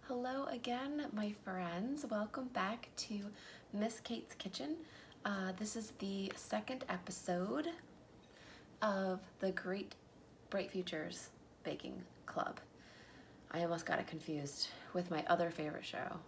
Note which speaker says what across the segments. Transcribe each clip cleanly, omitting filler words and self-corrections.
Speaker 1: Hello again, my friends. Welcome back to Miss Kate's Kitchen. This is the second episode of the Great Bright Futures Baking Club. I almost got it confused with my other favorite show,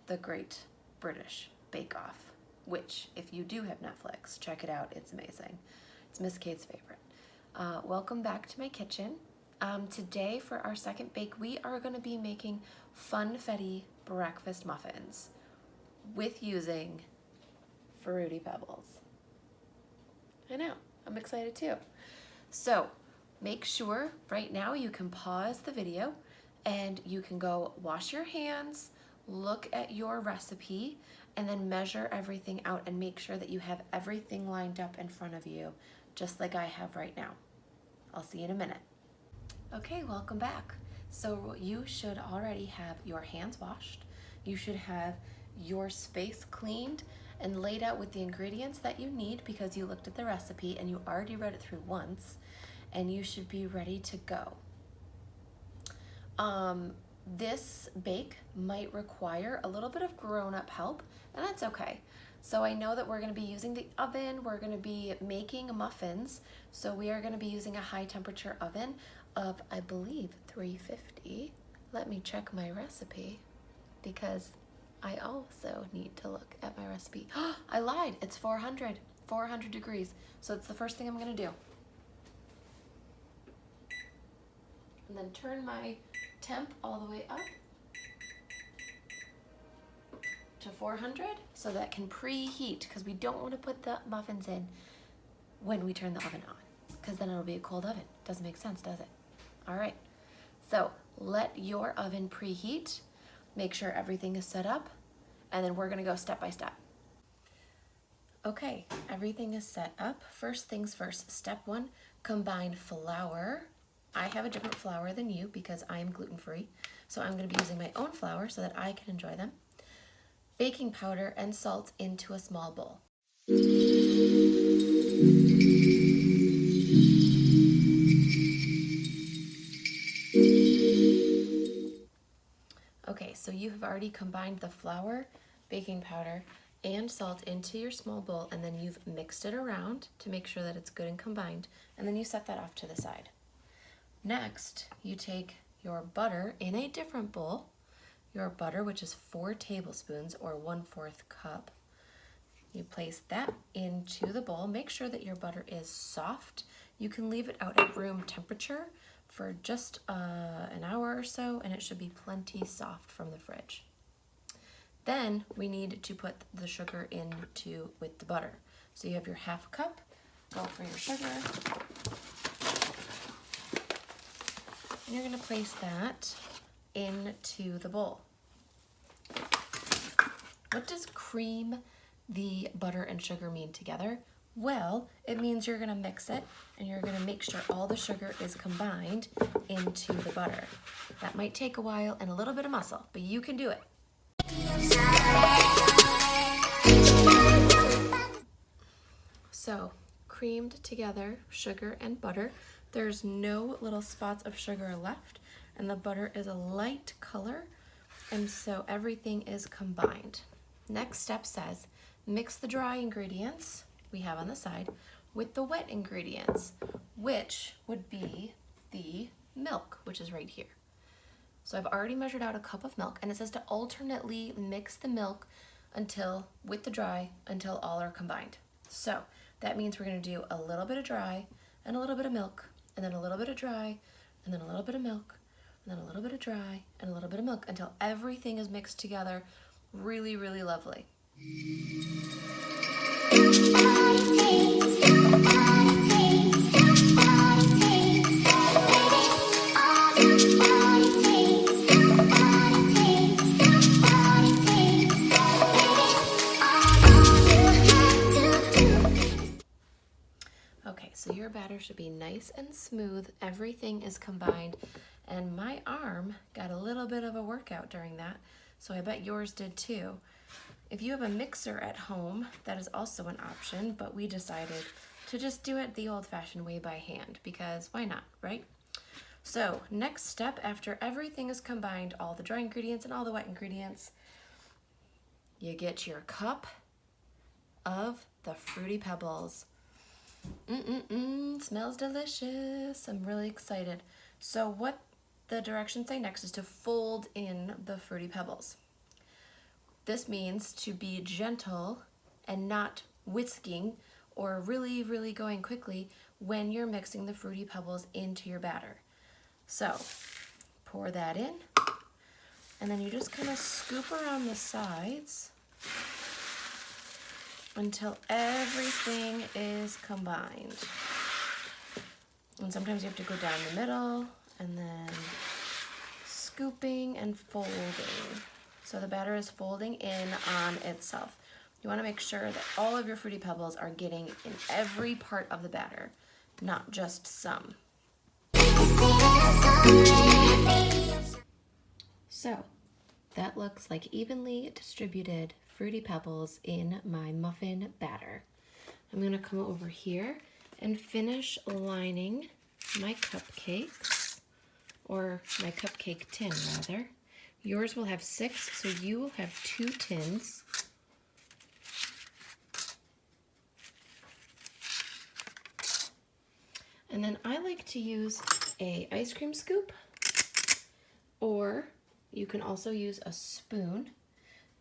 Speaker 1: The Great British Bake Off, which, if you do have Netflix, check it out. It's amazing. It's Miss Kate's favorite. Welcome back to my kitchen. Today for our second bake, we are going to be making Funfetti breakfast muffins with using Fruity Pebbles. I know, I'm excited too. So make sure right now you can pause the video and you can go wash your hands, look at your recipe, and then measure everything out and make sure that you have everything lined up in front of you, just like I have right now. I'll see you in a minute. Okay, welcome back. So you should already have your hands washed. You should have your space cleaned and laid out with the ingredients that you need because you looked at the recipe and you already read it through once, and you should be ready to go. This bake might require a little bit of grown-up help, and that's okay. So I know that we're going to be using the oven, we're going to be making muffins, so we are going to be using a high temperature oven of, I believe, 350. Let me check my recipe because I also need to look at my recipe. I lied, it's 400 degrees. So it's the first thing I'm going to do. And then turn my temp all the way up to 400 so that can preheat, because we don't want to put the muffins in when we turn the oven on, because then it'll be a cold oven. Doesn't make sense, does it? All right, so let your oven preheat, make sure everything is set up, and then we're gonna go step by step. Okay, everything is set up. First things first, step one, combine flour. I have a different flour than you because I am gluten-free, so I'm gonna be using my own flour so that I can enjoy them. Baking powder and salt into a small bowl. Okay, so you have already combined the flour, baking powder, and salt into your small bowl, and then you've mixed it around to make sure that it's good and combined, and then you set that off to the side. Next, you take your butter in a different bowl, your butter, which is 4 tablespoons or 1/4 cup. You place that into the bowl. Make sure that your butter is soft. You can leave it out at room temperature for just an hour or so, and it should be plenty soft from the fridge. Then we need to put the sugar into with the butter. So you have your 1/2 cup, go for your sugar, and you're gonna place that into the bowl. What does cream the butter and sugar mean together? Well, it means you're gonna mix it and you're gonna make sure all the sugar is combined into the butter. That might take a while and a little bit of muscle, but you can do it. So, creamed together sugar and butter. There's no little spots of sugar left, and the butter is a light color, and so everything is combined. Next step says, mix the dry ingredients we have on the side with the wet ingredients, which would be the milk, which is right here. So I've already measured out a cup of milk, and it says to alternately mix the milk with the dry until all are combined. So that means we're gonna do a little bit of dry and a little bit of milk, and then a little bit of dry, and then a little bit of milk, and then a little bit of dry, and a little bit of milk until everything is mixed together really, really lovely. Okay, so your batter should be nice and smooth. Everything is combined, and my arm got a little bit of a workout during that, so I bet yours did too. If you have a mixer at home, that is also an option, but we decided to just do it the old-fashioned way by hand because why not, right? So next step, after everything is combined, all the dry ingredients and all the wet ingredients, you get your cup of the Fruity Pebbles. Smells delicious. I'm really excited. So what the directions say next is to fold in the Fruity Pebbles. This means to be gentle and not whisking or really, really going quickly when you're mixing the Fruity Pebbles into your batter. So pour that in, and then you just kind of scoop around the sides until everything is combined. And sometimes you have to go down the middle and then scooping and folding. So the batter is folding in on itself. You want to make sure that all of your Fruity Pebbles are getting in every part of the batter, not just some. So that looks like evenly distributed Fruity Pebbles in my muffin batter. I'm going to come over here and finish lining my cupcakes, or my cupcake tin rather. Yours will have 6, so you will have 2 tins. And then I like to use a ice cream scoop, or you can also use a spoon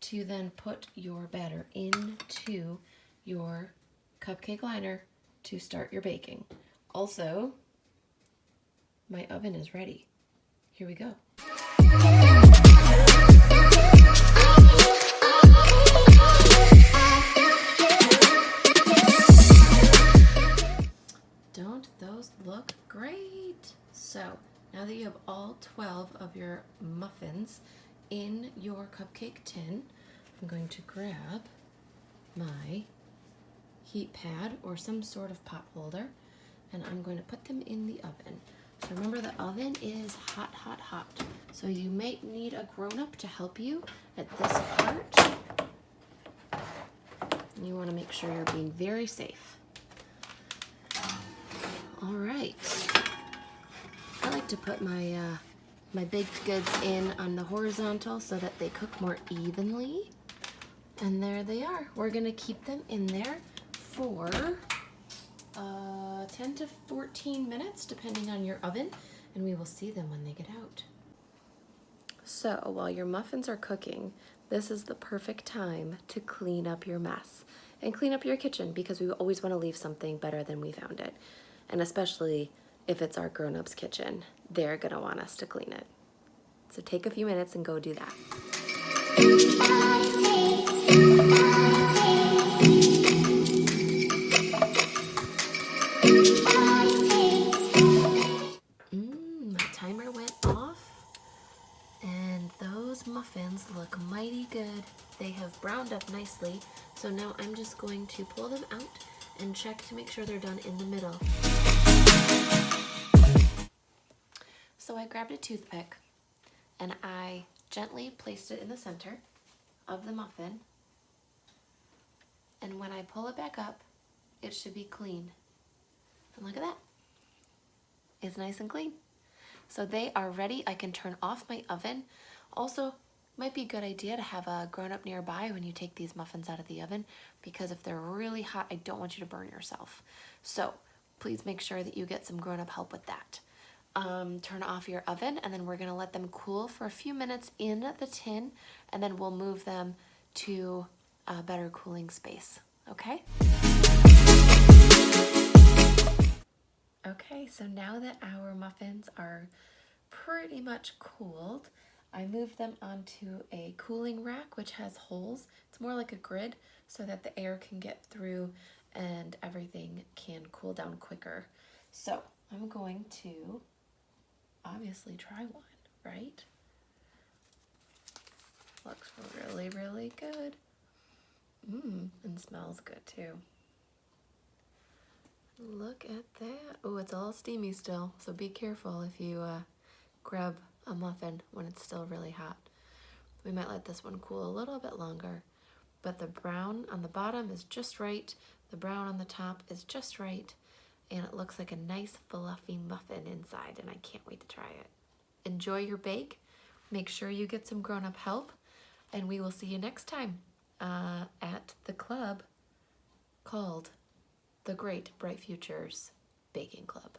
Speaker 1: to then put your batter into your cupcake liner to start your baking. Also, my oven is ready. Here we go. Don't those look great? So now that you have all 12 of your muffins in your cupcake tin, I'm going to grab my heat pad or some sort of pot holder, and I'm going to put them in the oven. So remember, the oven is hot, hot, hot. So you may need a grown-up to help you at this part. And you want to make sure you're being very safe. All right. I like to put my my baked goods in on the horizontal so that they cook more evenly. And there they are. We're gonna keep them in there for 10 to 14 minutes, depending on your oven, and we will see them when they get out. So while your muffins are cooking, this is the perfect time to clean up your mess and clean up your kitchen, because we always want to leave something better than we found it. And especially if it's our grown-ups' kitchen, they're gonna want us to clean it. So take a few minutes and go do that. My timer went off, and those muffins look mighty good. They have browned up nicely, so now I'm just going to pull them out and check to make sure they're done in the middle. So I grabbed a toothpick and I gently placed it in the center of the muffin, and when I pull it back up, it should be clean. And look at that. It's nice and clean. So they are ready. I can turn off my oven. Also, might be a good idea to have a grown-up nearby when you take these muffins out of the oven, because if they're really hot, I don't want you to burn yourself. So please make sure that you get some grown-up help with that. Turn off your oven, and then we're gonna let them cool for a few minutes in the tin, and then we'll move them to a better cooling space, okay? Okay, so now that our muffins are pretty much cooled, I moved them onto a cooling rack which has holes. It's more like a grid so that the air can get through and everything can cool down quicker. So I'm going to obviously try one, right? Looks really, really good. And smells good too. Look at that. Oh, it's all steamy still, so be careful if you grab a muffin when it's still really hot. We might let this one cool a little bit longer, but the brown on the bottom is just right. The brown on the top is just right, and it looks like a nice fluffy muffin inside, and I can't wait to try it. Enjoy your bake. Make sure you get some grown-up help, and we will see you next time at the club called the Great Bright Futures Baking Club.